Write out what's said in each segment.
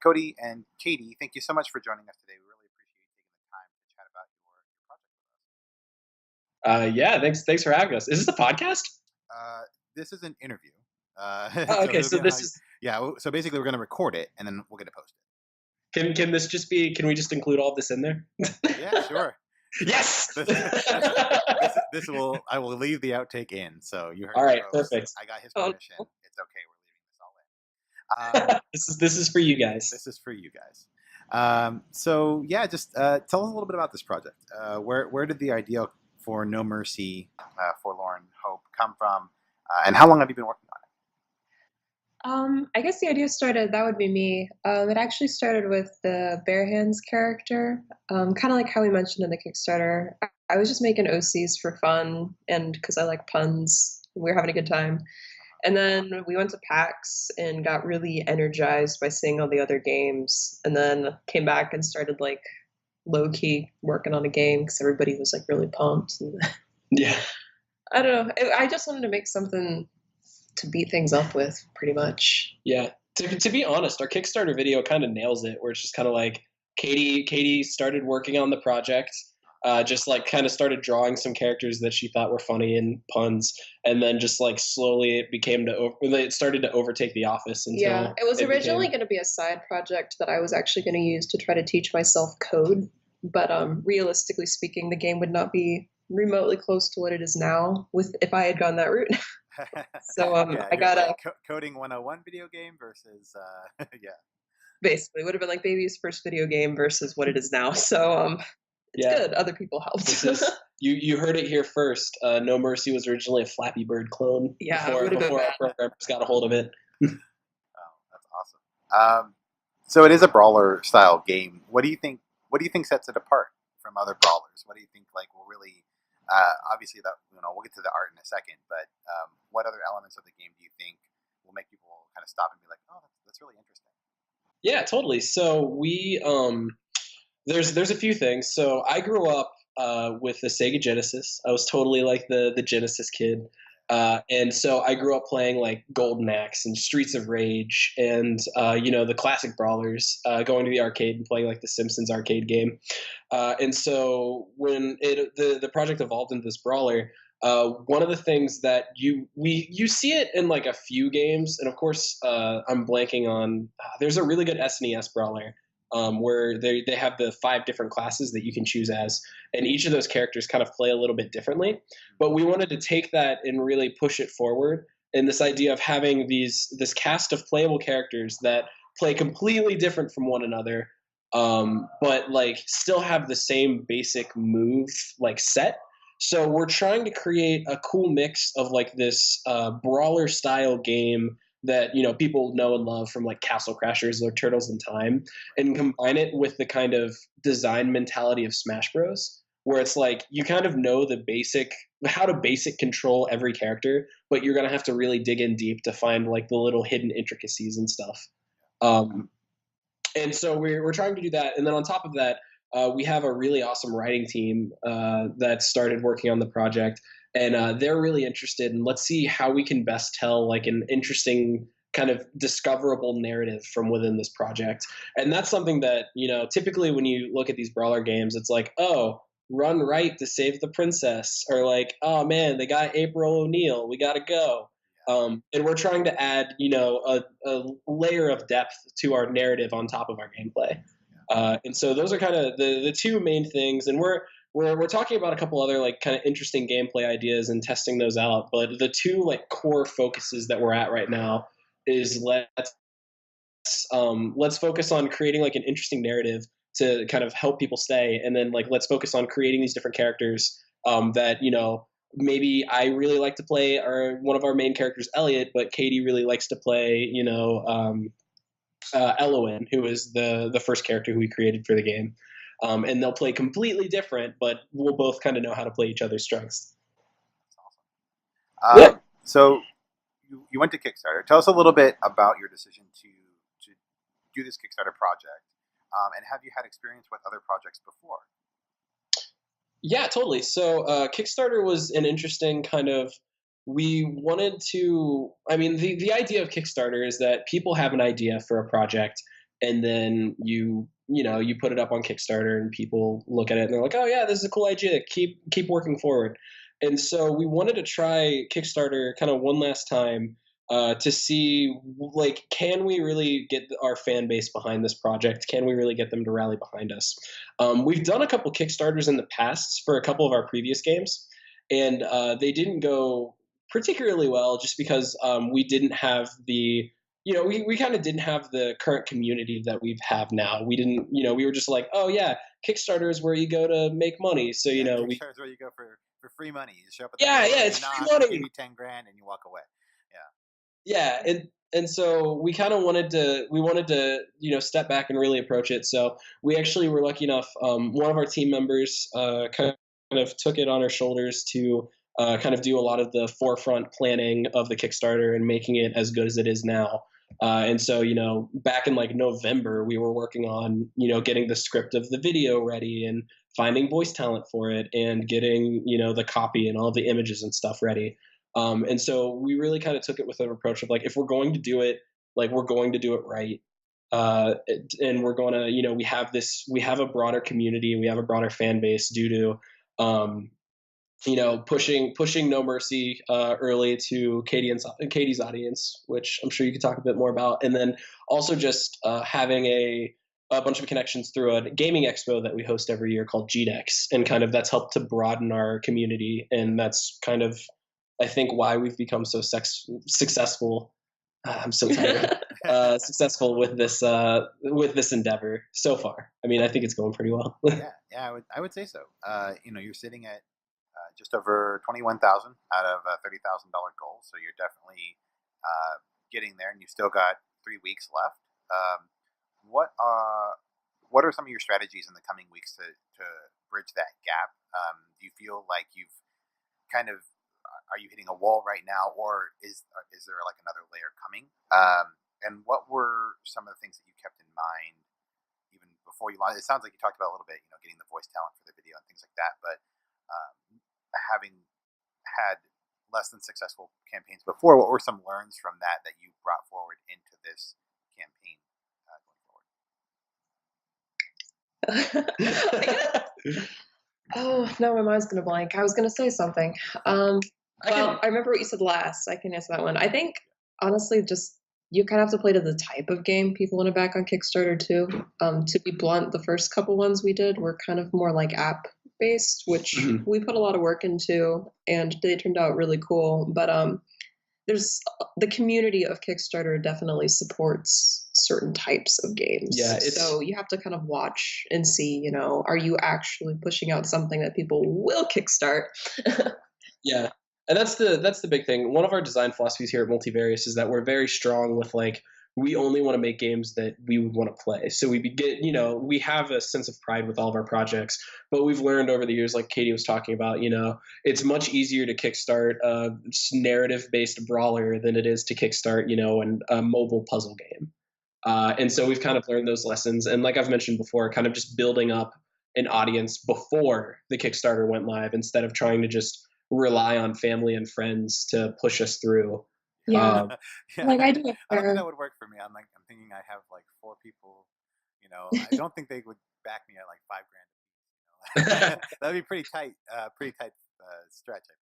Cody and Katie, thank you so much for joining us today. We really appreciate you taking the time to chat about your project Yeah, thanks for having us. Is this a podcast? with us. This is an interview. Oh, So okay. it'll So be this on, is yeah. So basically, we're going to record it and then we'll get it posted. can this just be? Can we just include all of this in there? Yeah, sure, sure. Yes. This will I will leave the outtake in. So you heard All it, right, folks. perfect. I got his Oh, permission. no. It's okay. We're leaving this all in. This is for you guys. This is for you guys. So yeah, just tell us a little bit about this project. Where did the idea for No Mercy for Lorne Hope come from, and how long have you been working on I guess the idea started, that would be me. It actually started with the Bare Hands character, kind of like how we mentioned in the Kickstarter. I was just making OCs for fun and because I like puns. We were having a good time. And then we went to PAX and got really energized by seeing all the other games. And then came back and started like low key working on a game because everybody was like really pumped. And Yeah. I don't know. I just wanted to make something to beat things up with, pretty much. Yeah. To be honest, our Kickstarter video kind of nails it, where it's just kind of like Katie started working on the project, just like kind of started drawing some characters that she thought were funny and puns, and then just like slowly it started to overtake the office Yeah, until it was it originally became going to be a side project that I was actually going to use to try to teach myself code, but realistically speaking, the game would not be remotely close to what it is now with if I had gone that route. it? So Yeah, I you're got like a coding 101 video game versus yeah. basically would have been like baby's first video game versus what it is now. So it's yeah. good. Other people This helped. is you heard it here first. No Mercy was originally a Flappy Bird clone Yeah, it before would have been before our bad. programmers got a hold of it. Oh, that's awesome. So it is a brawler style game. What do you think? What do you think sets it apart from other brawlers? What do you think like will really? Obviously, that we'll get to the art in a second, but what other elements of the game do you think will make people kind of stop and be like, oh, that's really interesting? Yeah, totally. So we there's a few things. So I grew up with the Sega Genesis. I was totally like the Genesis kid. And so I grew up playing like Golden Axe and Streets of Rage and the classic brawlers, going to the arcade and playing like the Simpsons arcade game. And so when the project evolved into this brawler, one of the things that you see it in like a few games, and of course I'm blanking on. There's a really good SNES brawler where they have the 5 different classes that you can choose as, and each of those characters kind of play a little bit differently. But we wanted to take that and really push it forward. And this idea of having this cast of playable characters that play completely different from one another, but like still have the same basic move like set. So we're trying to create a cool mix of like this brawler style game that people know and love from like Castle Crashers or Turtles in Time, and combine it with the kind of design mentality of Smash Bros, where it's like you kind of know the basic how to basic control every character, but you're gonna have to really dig in deep to find like the little hidden intricacies and stuff. Um, and so we're trying to do that, and then on top of that, we have a really awesome writing team that started working on the project, and they're really interested in let's see how we can best tell like an interesting kind of discoverable narrative from within this project. And that's something that typically when you look at these brawler games, it's like, oh, run right to save the princess, or like, oh man, they got April O'Neil, we gotta go. And we're trying to add, a layer of depth to our narrative on top of our gameplay. And so those are kind of the two main things. And we're talking about a couple other like kind of interesting gameplay ideas and testing those out. But the two like core focuses that we're at right now is let's focus on creating like an interesting narrative to kind of help people stay, and then like let's focus on creating these different characters that maybe I really like to play, or one of our main characters, Elliot, but Katie really likes to play, Eloin, who is the first character who we created for the game. And they'll play completely different, but we'll both kind of know how to play each other's strengths. Awesome. So you went to Kickstarter. Tell us a little bit about your decision to do this Kickstarter project, and have you had experience with other projects before? Yeah, totally. So Kickstarter was an interesting kind of. We wanted to. I mean, the idea of Kickstarter is that people have an idea for a project, and then you put it up on Kickstarter and people look at it and they're like, oh yeah, this is a cool idea. Keep working forward. And so we wanted to try Kickstarter kind of one last time to see, like, can we really get our fan base behind this project? Can we really get them to rally behind us? We've done a couple Kickstarters in the past for a couple of our previous games, and they didn't go particularly well just because we didn't have the we kind of didn't have the current community that we have now. We didn't, we were just like, oh yeah, Kickstarter is where you go to make money. So, Kickstarter is where you go for free money. You show up at the yeah, it's free money. They give you 10 grand and you walk away. Yeah. And so we kind of wanted to, step back and really approach it. So we actually were lucky enough. One of our team members kind of took it on our shoulders to kind of do a lot of the forefront planning of the Kickstarter and making it as good as it is now. And so, back in like November, we were working on, getting the script of the video ready and finding voice talent for it and getting, the copy and all the images and stuff ready. And so we really kind of took it with an approach of like, if we're going to do it, like we're going to do it right. And we're going to, we have a broader community, we have a broader fan base due to, pushing No Mercy early to Katie's audience, which I'm sure you could talk a bit more about, and then also just having a bunch of connections through a gaming expo that we host every year called GDEX, and kind of that's helped to broaden our community, and that's kind of, I think, why we've become so successful. I'm so tired. Successful with this endeavor so far. I mean, I think it's going pretty well. Yeah, I would say so. You're sitting at just over 21,000 out of a $30,000 goal, so you're definitely getting there, and you've still got 3 weeks left. What are some of your strategies in the coming weeks to bridge that gap? Do you feel like you've kind of are you hitting a wall right now, or is there like another layer coming? And what were some of the things that you kept in mind even before you launched? It sounds like you talked about a little bit, getting the voice talent for the video and things like that, but having had less than successful campaigns before, what were some learns from that you brought forward into this campaign going forward? Oh, no, my mind's going to blank. I was going to say something. I remember what you said last. I can answer that one. I think, honestly, just you kind of have to play to the type of game people want to back on Kickstarter, too. To be blunt, the first couple ones we did were kind of more like app-based, which we put a lot of work into, and they turned out really cool. But there's the community of Kickstarter definitely supports certain types of games. Yeah, so you have to kind of watch and see, are you actually pushing out something that people will kickstart? Yeah. And that's the big thing. One of our design philosophies here at Multivarious is that we're very strong with like, we only want to make games that we would want to play. So we have a sense of pride with all of our projects, but we've learned over the years, like Katie was talking about, it's much easier to kickstart a narrative-based brawler than it is to kickstart, a mobile puzzle game. And so we've kind of learned those lessons. And like I've mentioned before, kind of just building up an audience before the Kickstarter went live instead of trying to just rely on family and friends to push us through. Yeah. Like I do. I don't think that would work for me. I'm thinking I have like 4 people. I don't think they would back me at like $5,000 a piece. That'd be pretty tight stretch, I think.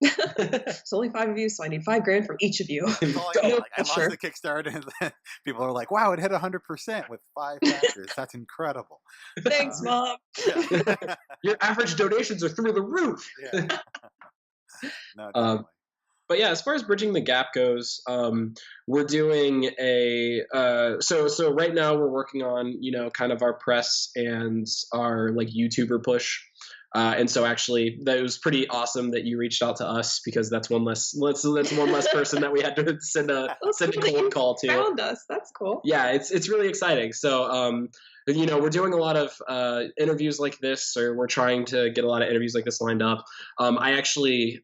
It's only 5 of you, so I need $5,000 from each of you. I launched the Kickstarter, and then people are like, "Wow, it hit 100% with 5 backers. That's incredible." Thanks, Mom. Yeah. Your average donations are through the roof. Yeah. No, definitely. But yeah, as far as bridging the gap goes, we're doing so right now we're working on kind of our press and our like YouTuber push. And so actually that was pretty awesome that you reached out to us, because that's one less person that we had to send a cold call to. Found us. That's cool. Yeah, it's really exciting. So we're doing a lot of interviews like this, or we're trying to get a lot of interviews like this lined up. I actually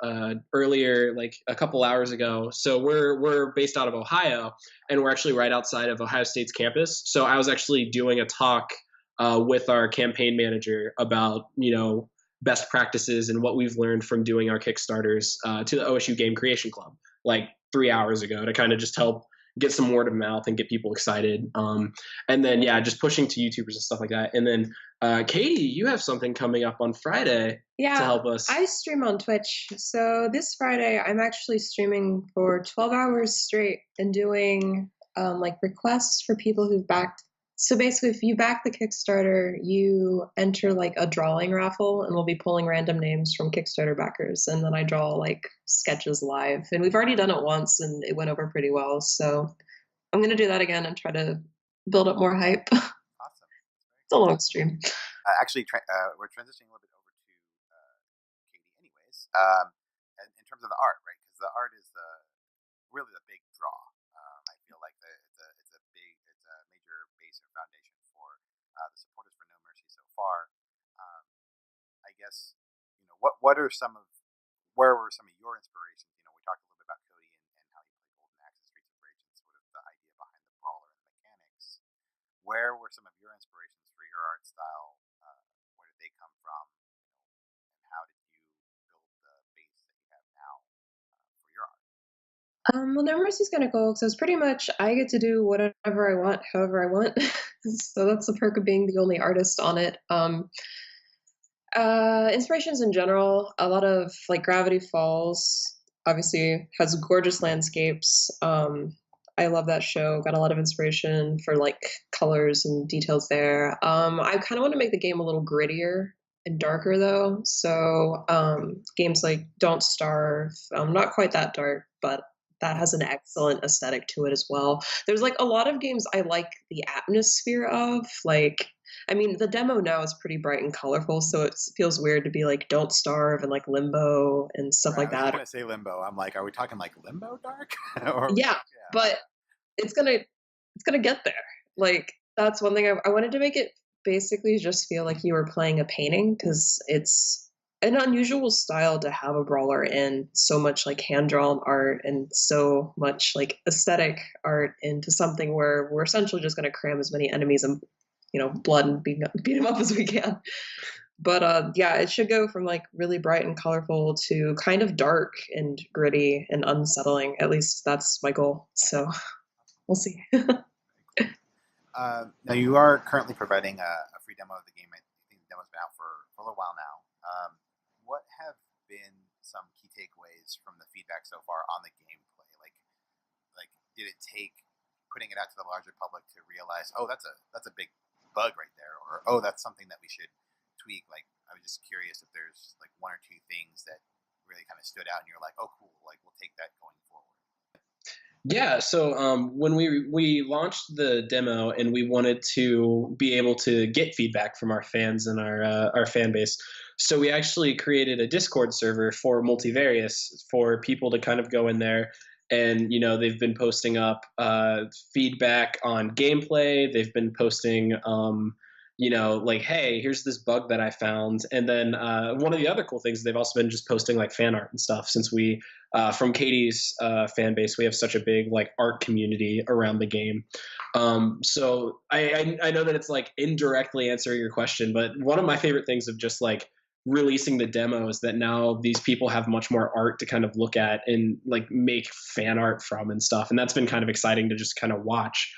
earlier, like a couple hours ago, so we're based out of Ohio, and we're actually right outside of Ohio State's campus. So I was actually doing a talk with our campaign manager about best practices and what we've learned from doing our Kickstarters to the OSU Game Creation Club like 3 hours ago, to kind of just help get some word of mouth and get people excited. And then yeah, just pushing to YouTubers and stuff like that. And then Katie, you have something coming up on Friday to help us. I stream on Twitch. So this Friday, I'm actually streaming for 12 hours straight and doing like requests for people who've backed. So basically, if you back the Kickstarter, you enter like a drawing raffle, and we'll be pulling random names from Kickstarter backers, and then I draw like sketches live. And we've already done it once, and it went over pretty well. So I'm gonna do that again and try to build up more hype. Awesome. It's a long stream. Actually, we're transitioning a little bit over to Katie, anyways. In terms of the art, right? Because the art is really the big draw. I feel like it's a major base or foundation for the supporters for No Mercy so far. I guess what were some of your inspirations? We talked a little bit about Cody and how he played Golden Axe and Streets of Rage and sort of the idea behind the brawler and the mechanics. Where were some of your inspirations for your art style? Where did they come from? And how did you build the base that you have now for your art? Well, No Mercy's kind of cool because pretty much I get to do whatever I want, however I want. So that's the perk of being the only artist on it. Inspirations in general, a lot of like Gravity Falls obviously has gorgeous landscapes. I love that show. Got a lot of inspiration for like colors and details there. I kind of want to make the game a little grittier and darker though. So games like Don't Starve, not quite that dark, but that has an excellent aesthetic to it as well. There's like a lot of games I like the atmosphere of, like I mean, the demo now is pretty bright and colorful, so it feels weird to be like Don't Starve and like Limbo and stuff like I was that. gonna say Limbo. I'm like, are we talking like Limbo dark? Or, yeah, but it's gonna get there. Like that's one thing I wanted to make it basically just feel like you were playing a painting because it's an unusual style to have a brawler in, so much like hand drawn art and so much like aesthetic art into something where we're essentially just going to cram as many enemies and blood and beat them up as we can. But yeah, it should go from like really bright and colorful to kind of dark and gritty and unsettling. At least that's my goal. So we'll see. Now you are currently providing a free demo of the game. I think the demo's been out for a little while now. What have been some key takeaways from the feedback so far on the gameplay? Like did it take putting it out to the larger public to realize, oh, that's a big bug right there, or oh, that's something that we should tweak? Like, I was just curious if there's like one or two things that really kind of stood out and you're like, oh, cool, like we'll take that going forward. Yeah, so when we launched the demo and we wanted to be able to get feedback from our fans and our fan base, so we actually created a Discord server for Multivarious for people to kind of go in there. And they've been posting up feedback on gameplay. They've been posting like, hey, here's this bug that I found. And then one of the other cool things, they've also been just posting like fan art and stuff. Since we, from Katie's fan base, we have such a big like art community around the game. So I know that it's like indirectly answering your question, but one of my favorite things of just like releasing the demo is that now these people have much more art to kind of look at and like make fan art from and stuff. And that's been kind of exciting to just kind of watch.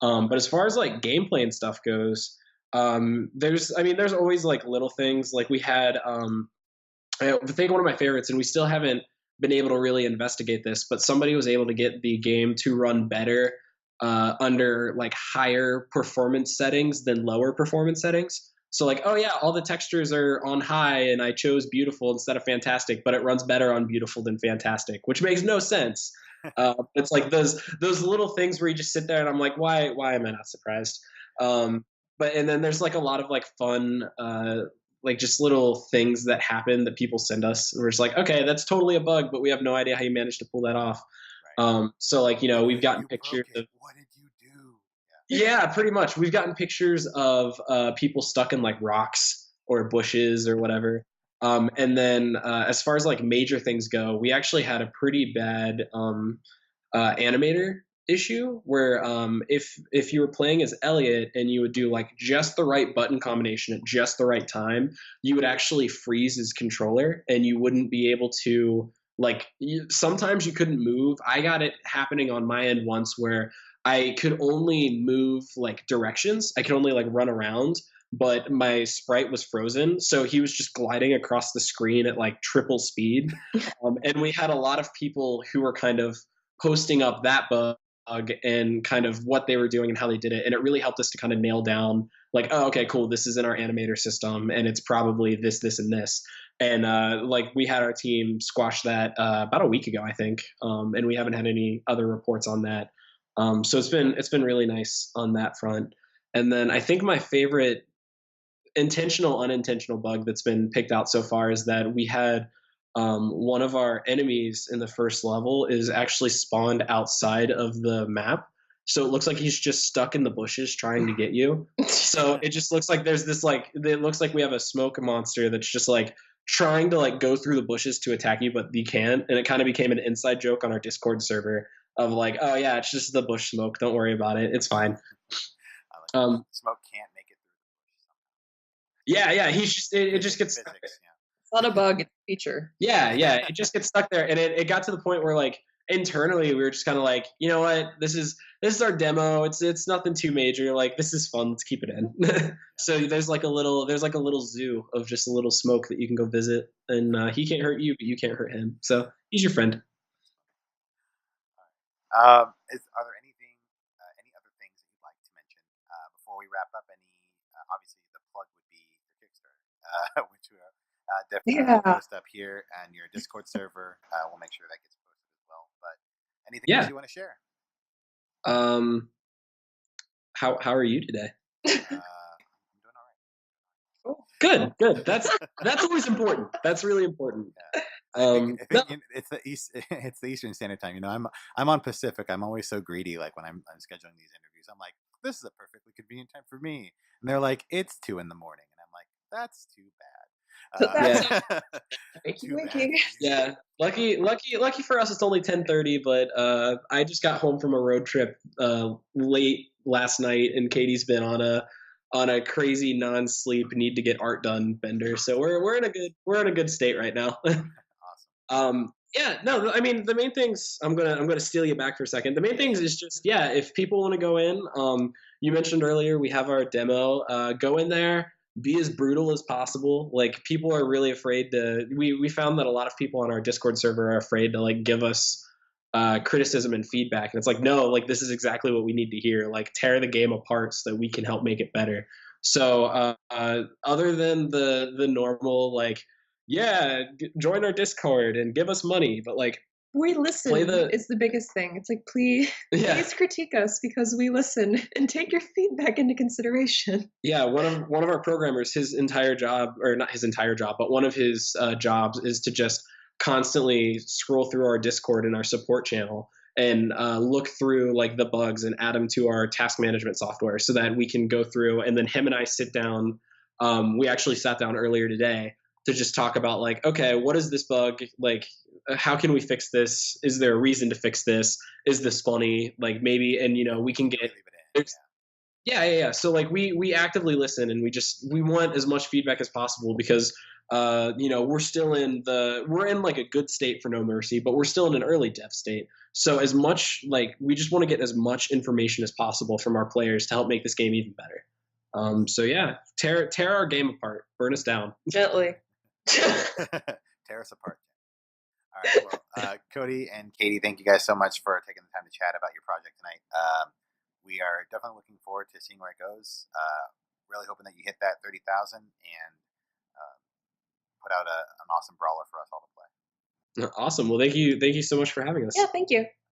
But as far as like gameplay and stuff goes, there's always like little things. Like we had I think one of my favorites, and we still haven't been able to really investigate this, but somebody was able to get the game to run better under like higher performance settings than lower performance settings. So like, oh yeah, all the textures are on high and I chose beautiful instead of fantastic, but it runs better on beautiful than fantastic, which makes no sense. It's like those little things where you just sit there and I'm like, why am I not surprised? And then there's like a lot of like fun, like just little things that happen that people send us. We're just like, okay, that's totally a bug, but we have no idea how you managed to pull that off. Right. So like, we've gotten pictures of, what did you do? Yeah, pretty much. We've gotten pictures of people stuck in like rocks or bushes or whatever. And then as far as like major things go, we actually had a pretty bad animator issue where if you were playing as Elliot and you would do like just the right button combination at just the right time, you would actually freeze his controller and you wouldn't be able to like sometimes you couldn't move. I got it happening on my end once where I could only move like directions. I could only like run around, but my sprite was frozen. So he was just gliding across the screen at like triple speed. And we had a lot of people who were kind of posting up that bug and kind of what they were doing and how they did it. And it really helped us to kind of nail down like, oh, okay, cool. This is in our animator system and it's probably this, this, and this. And like we had our team squash that about a week ago, I think. And we haven't had any other reports on that. So it's been really nice on that front. And then I think my favorite intentional, unintentional bug that's been picked out so far is that we had one of our enemies in the first level is actually spawned outside of the map. So it looks like he's just stuck in the bushes trying to get you. So it just looks like there's this like, it looks like we have a smoke monster that's just like trying to like go through the bushes to attack you, but you can't. And it kind of became an inside joke on our Discord server of like, oh yeah, it's just the bush smoke. Don't worry about it. It's fine. Smoke can't make it through the bush somehow. Yeah. He's just, it just gets stuck there. It's not a bug, it's a feature. Yeah. It just gets stuck there. And it got to the point where like internally we were just kind of like, you know what, this is our demo. It's nothing too major. Like this is fun. Let's keep it in. So there's like a little zoo of just a little smoke that you can go visit, and he can't hurt you, but you can't hurt him. So he's your friend. Are there any other things that you'd like to mention before we wrap up? Obviously the plug would be your Kickstarter, which we'll definitely post up here, and your Discord server. We'll make sure that gets posted as well. But anything else you want to share? How are you today? I'm doing all right. Good. That's always important. That's really important. Yeah. I think it's the Eastern Standard Time. I'm on Pacific. I'm always so greedy. Like when I'm scheduling these interviews, I'm like, this is a perfectly convenient time for me, and they're like, it's 2 a.m, and I'm like, that's too bad. Yeah. Lucky for us, it's only 10:30. But I just got home from a road trip late last night, and Katie's been on a crazy non-sleep need to get art done bender. So we're in a good state right now. Awesome. I mean the main things, I'm gonna steal you back for a second. The main things is just if people want to go in, you mentioned earlier we have our demo. Go in there, be as brutal as possible. Like people are really afraid to. We found that a lot of people on our Discord server are afraid to like give us criticism and feedback, and it's like, no, like this is exactly what we need to hear. Like tear the game apart so that we can help make it better. So other than the normal like, join our Discord and give us money, but like we listen is the biggest thing. It's like, please critique us because we listen and take your feedback into consideration. Yeah, one of our programmers, his entire job, or not his entire job, but one of his jobs is to just constantly scroll through our Discord and our support channel and look through like the bugs and add them to our task management software so that we can go through. And then him and I sit down. We actually sat down earlier today to just talk about like, okay, what is this bug? Like, how can we fix this? Is there a reason to fix this? Is this funny? Like maybe, and we can get. Yeah. So like we actively listen, and we want as much feedback as possible because we're in like a good state for No Mercy, but we're still in an early dev state. So as much like we just want to get as much information as possible from our players to help make this game even better. So tear our game apart, burn us down gently. Tear us apart. All right. Well, Cody and Katie, thank you guys so much for taking the time to chat about your project tonight. We are definitely looking forward to seeing where it goes. Really hoping that you hit that 30,000 and put out an awesome brawler for us all to play. Awesome. Well, thank you so much for having us. Yeah, thank you.